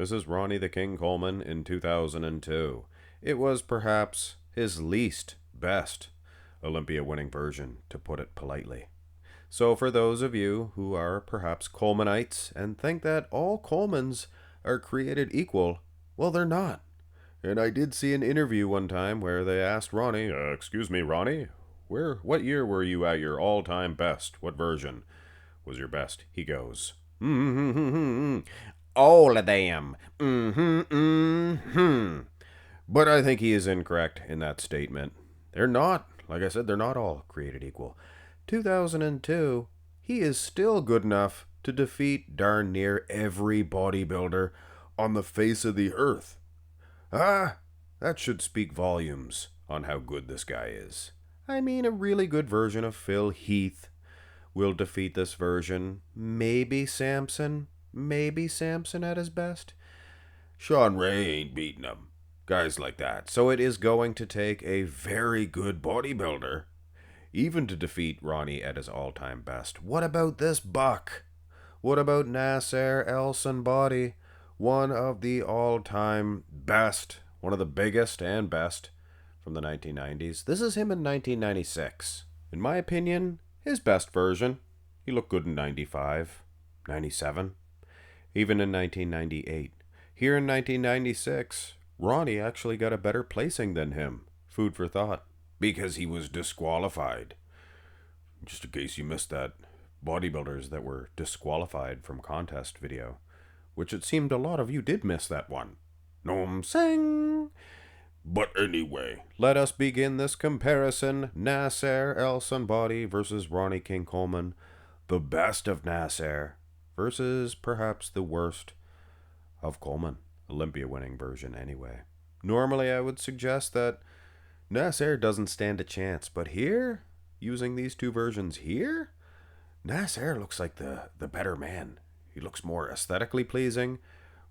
This is Ronnie the King Coleman in 2002. It was perhaps his least best Olympia winning version, to put it politely. So for those of you who are perhaps Colemanites and think that all Colemans are created equal, well, they're not. And I did see an interview one time where they asked Ronnie, excuse me, Ronnie, what year were you at your all-time best? What version was your best? He goes, all of them. But I think he is incorrect in that statement. They're not. Like I said, they're not all created equal. 2002, he is still good enough to defeat darn near every bodybuilder on the face of the earth. That should speak volumes on how good this guy is. I mean, a really good version of Phil Heath will defeat this version. Maybe Samson at his best. Sean Ray ain't beating him. Guys like that. So it is going to take a very good bodybuilder even to defeat Ronnie at his all-time best. What about this buck? What about Nasser El Sonbaty? One of the all-time best, one of the biggest and best from the 1990s. This is him in 1996. In my opinion, his best version. He looked good in 95, 97, even in 1998. Here in 1996, Ronnie actually got a better placing than him. Food for thought. Because he was disqualified. Just in case you missed that, bodybuilders that were disqualified from contest video. Which it seemed a lot of you did miss that one. Know what I'm saying? But anyway, let us begin this comparison. Nasser El Sonbaty versus Ronnie King Coleman. The best of Nasser versus perhaps the worst of Coleman. Olympia winning version anyway. Normally I would suggest that Nasser doesn't stand a chance, but here, using these two versions here, Nasser looks like the better man. He looks more aesthetically pleasing.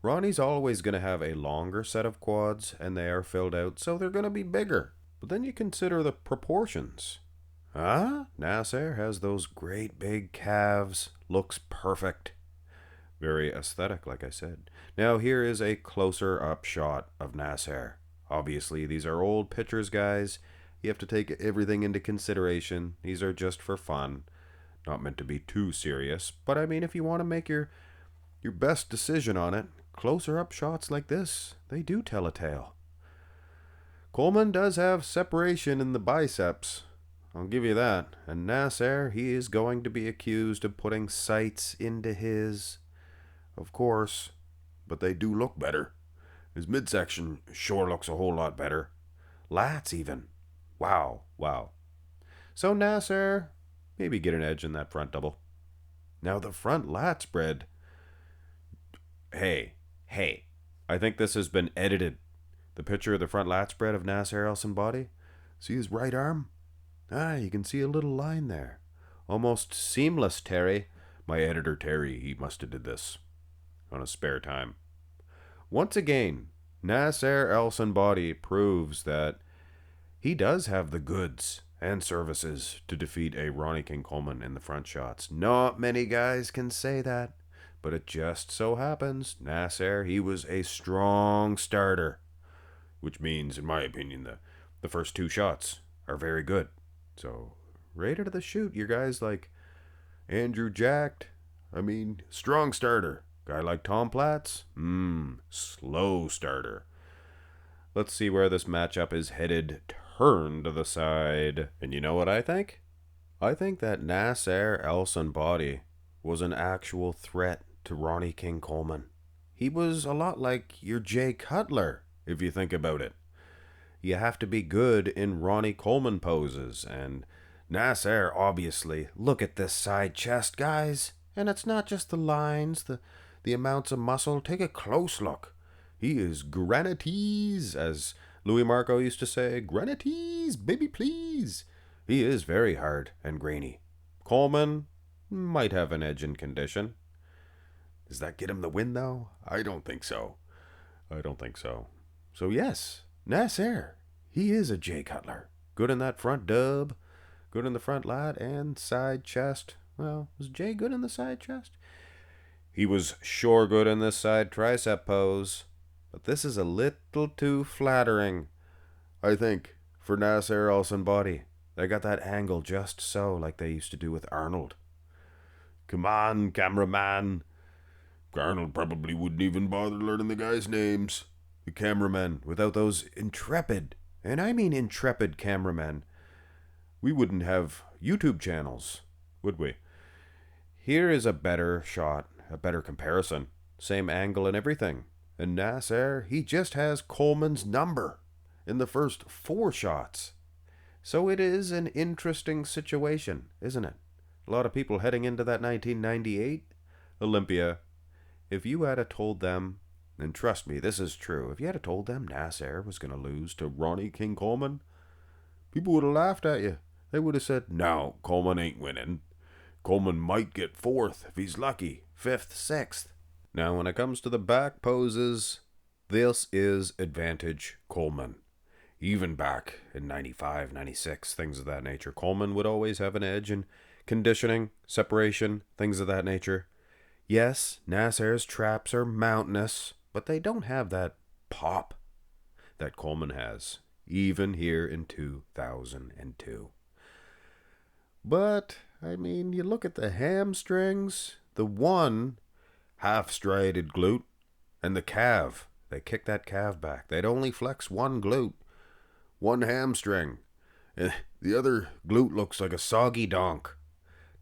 Ronnie's always going to have a longer set of quads, and they are filled out, so they're going to be bigger. But then you consider the proportions. Nasser has those great big calves, looks perfect. Very aesthetic, like I said. Now here is a closer up shot of Nasser. Obviously, these are old pictures, guys. You have to take everything into consideration. These are just for fun. Not meant to be too serious. But I mean, if you want to make your best decision on it, closer up shots like this, they do tell a tale. Coleman does have separation in the biceps. I'll give you that. And Nasser, he is going to be accused of putting sights into his. Of course. But they do look better. His midsection sure looks a whole lot better. Lats even. Wow. So Nasser, maybe get an edge in that front double. Now the front lat spread. Hey. I think this has been edited. The picture of the front lat spread of Nasser El Sonbaty. See his right arm? You can see a little line there. Almost seamless, Terry. My editor, Terry, he must have did this on his spare time. Once again, Nasser El Sonbaty proves that he does have the goods and services to defeat a Ronnie King Coleman in the front shots. Not many guys can say that, but it just so happens Nasser, he was a strong starter, which means, in my opinion, the first two shots are very good. So, right out of the chute, your guys like Andrew Jacked, strong starter. Guy like Tom Platz, slow starter. Let's see where this matchup is headed. Turn to the side. And you know what I think? I think that Nasser El Sonbaty was an actual threat to Ronnie King Coleman. He was a lot like your Jay Cutler, if you think about it. You have to be good in Ronnie Coleman poses, and Nasser, obviously, look at this side chest, guys. And it's not just the lines, the amounts of muscle. Take a close look. He is granitese, as Louis Marco used to say. Granitese, baby, please. He is very hard and grainy. Coleman might have an edge in condition. Does that get him the win, though? I don't think so. So yes, Nasser, he is a Jay Cutler. Good in that front dub, good in the front lat and side chest. Well, was Jay good in the side chest? He was sure good in this side tricep pose, but this is a little too flattering, I think, for Nasser El Sonbaty. They got that angle just so, like they used to do with Arnold. Come on, cameraman. Arnold probably wouldn't even bother learning the guys' names. The cameramen, without those intrepid, and I mean intrepid cameramen, we wouldn't have YouTube channels, would we? Here is a better shot, a better comparison. Same angle and everything. And Nasser, he just has Coleman's number in the first 4 shots. So it is an interesting situation, isn't it? A lot of people heading into that 1998 Olympia. If you had told them, and trust me, this is true, if you had told them Nasser was going to lose to Ronnie King Coleman, people would have laughed at you. They would have said, no, Coleman ain't winning. Coleman might get 4th if he's lucky, 5th, 6th. Now, when it comes to the back poses, this is advantage Coleman. Even back in 95, 96, things of that nature, Coleman would always have an edge in conditioning, separation, things of that nature. Yes, Nasser's traps are mountainous, but they don't have that pop that Coleman has, even here in 2002. But, I mean, you look at the hamstrings, the one half-striated glute, and the calf. They kick that calf back. They'd only flex one glute, one hamstring. And the other glute looks like a soggy donk.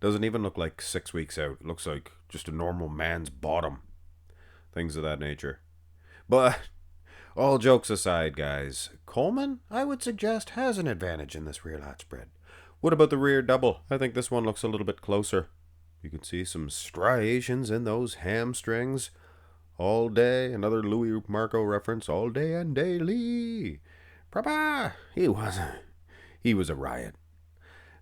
Doesn't even look like 6 weeks out. It looks like just a normal man's bottom. Things of that nature. But, all jokes aside, guys, Coleman, I would suggest, has an advantage in this rear lat spread. What about the rear double? I think this one looks a little bit closer. You can see some striations in those hamstrings. All day, another Louis Marco reference, all day and daily. Papa, he was a riot.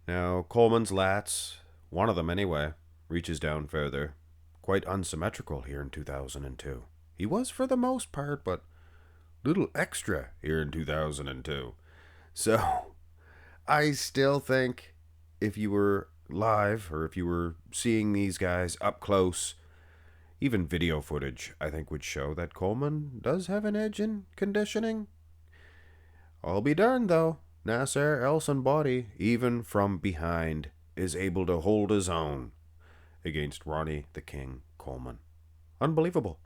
Now, Coleman's lats, one of them anyway, reaches down further. Quite unsymmetrical here in 2002. He was for the most part, but little extra here in 2002. So, I still think if you were live or if you were seeing these guys up close, even video footage, I think would show that Coleman does have an edge in conditioning. I'll be darned though, Nasser El Sonbaty, even from behind, is able to hold his own against Ronnie the King Coleman. Unbelievable.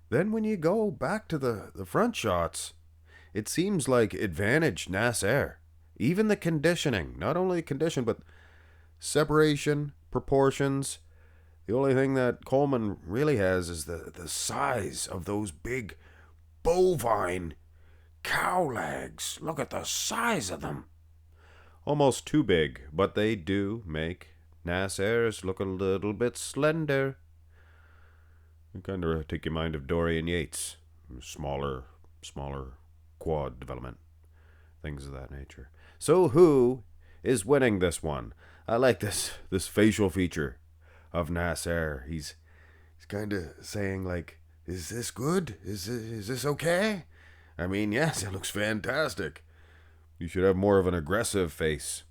Then when you go back to the front shots, it seems like advantage Nasser. Even the conditioning, not only condition, but separation, proportions. The only thing that Coleman really has is the size of those big bovine cow legs. Look at the size of them. Almost too big, but they do make Nasser's look a little bit slender. You kind of take your mind of Dorian Yates. Smaller quad development. Things of that nature. So who is winning this one? I like this facial feature of Nasser. He's kind of saying like, is this good? Is this okay? I mean, yes, it looks fantastic. You should have more of an aggressive face,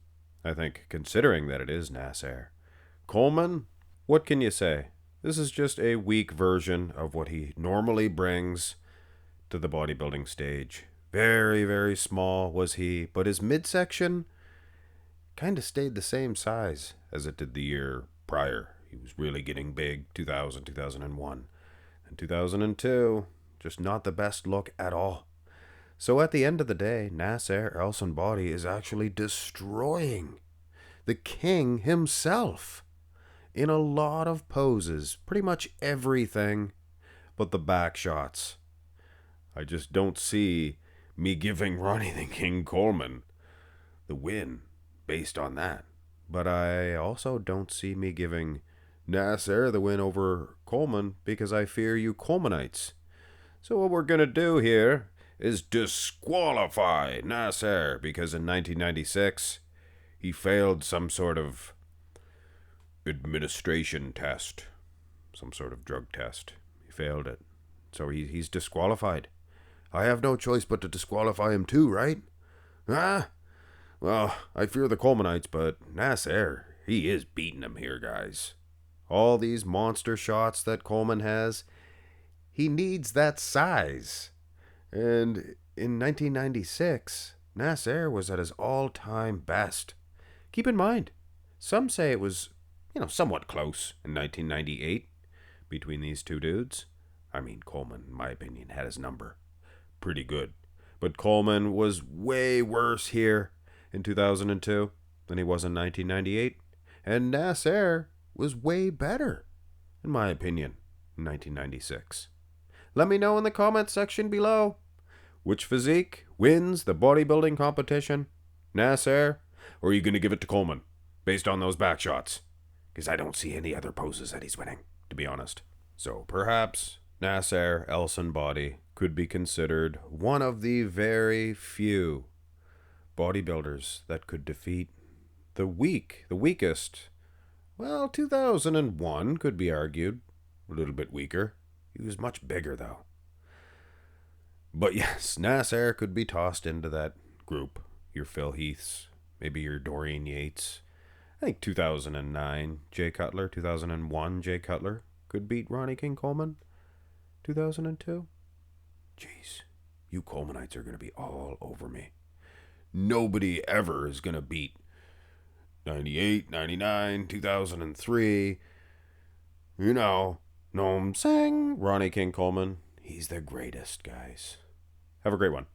I think, considering that it is Nasser. Coleman, what can you say? This is just a weak version of what he normally brings to the bodybuilding stage. Very, very small was he, but his midsection kind of stayed the same size as it did the year prior. He was really getting big, 2000, 2001. And 2002, just not the best look at all. So at the end of the day, Nasser El Sonbaty is actually destroying the king himself in a lot of poses, pretty much everything but the back shots. I just don't see me giving Ronnie the King Coleman the win based on that. But I also don't see me giving Nasser the win over Coleman because I fear you Colemanites. So what we're going to do here is disqualify Nasser because in 1996 he failed some sort of administration test, some sort of drug test. He failed it. So he's disqualified. I have no choice but to disqualify him too, right? Ah? Well, I fear the Colemanites, but Nasser, he is beating him here, guys. All these monster shots that Coleman has, he needs that size. And in 1996, Nasser was at his all-time best. Keep in mind, some say it was, somewhat close in 1998 between these two dudes. I mean, Coleman, in my opinion, had his number pretty good. But Coleman was way worse here in 2002 than he was in 1998. And Nasser was way better, in my opinion, in 1996. Let me know in the comments section below. Which physique wins the bodybuilding competition? Nasser? Or are you going to give it to Coleman, based on those back shots? Because I don't see any other poses that he's winning, to be honest. So perhaps Nasser El Sonbaty could be considered one of the very few bodybuilders that could defeat the weakest. Well, 2001 could be argued. A little bit weaker. He was much bigger, though. But yes, Nasser could be tossed into that group. Your Phil Heaths, maybe your Dorian Yates. I think 2009 Jay Cutler, 2001 Jay Cutler could beat Ronnie King Coleman. 2002? Jeez, you Colemanites are going to be all over me. Nobody ever is going to beat 98, 99, 2003. You know what I'm saying? Ronnie King Coleman, he's the greatest, guys. Have a great one.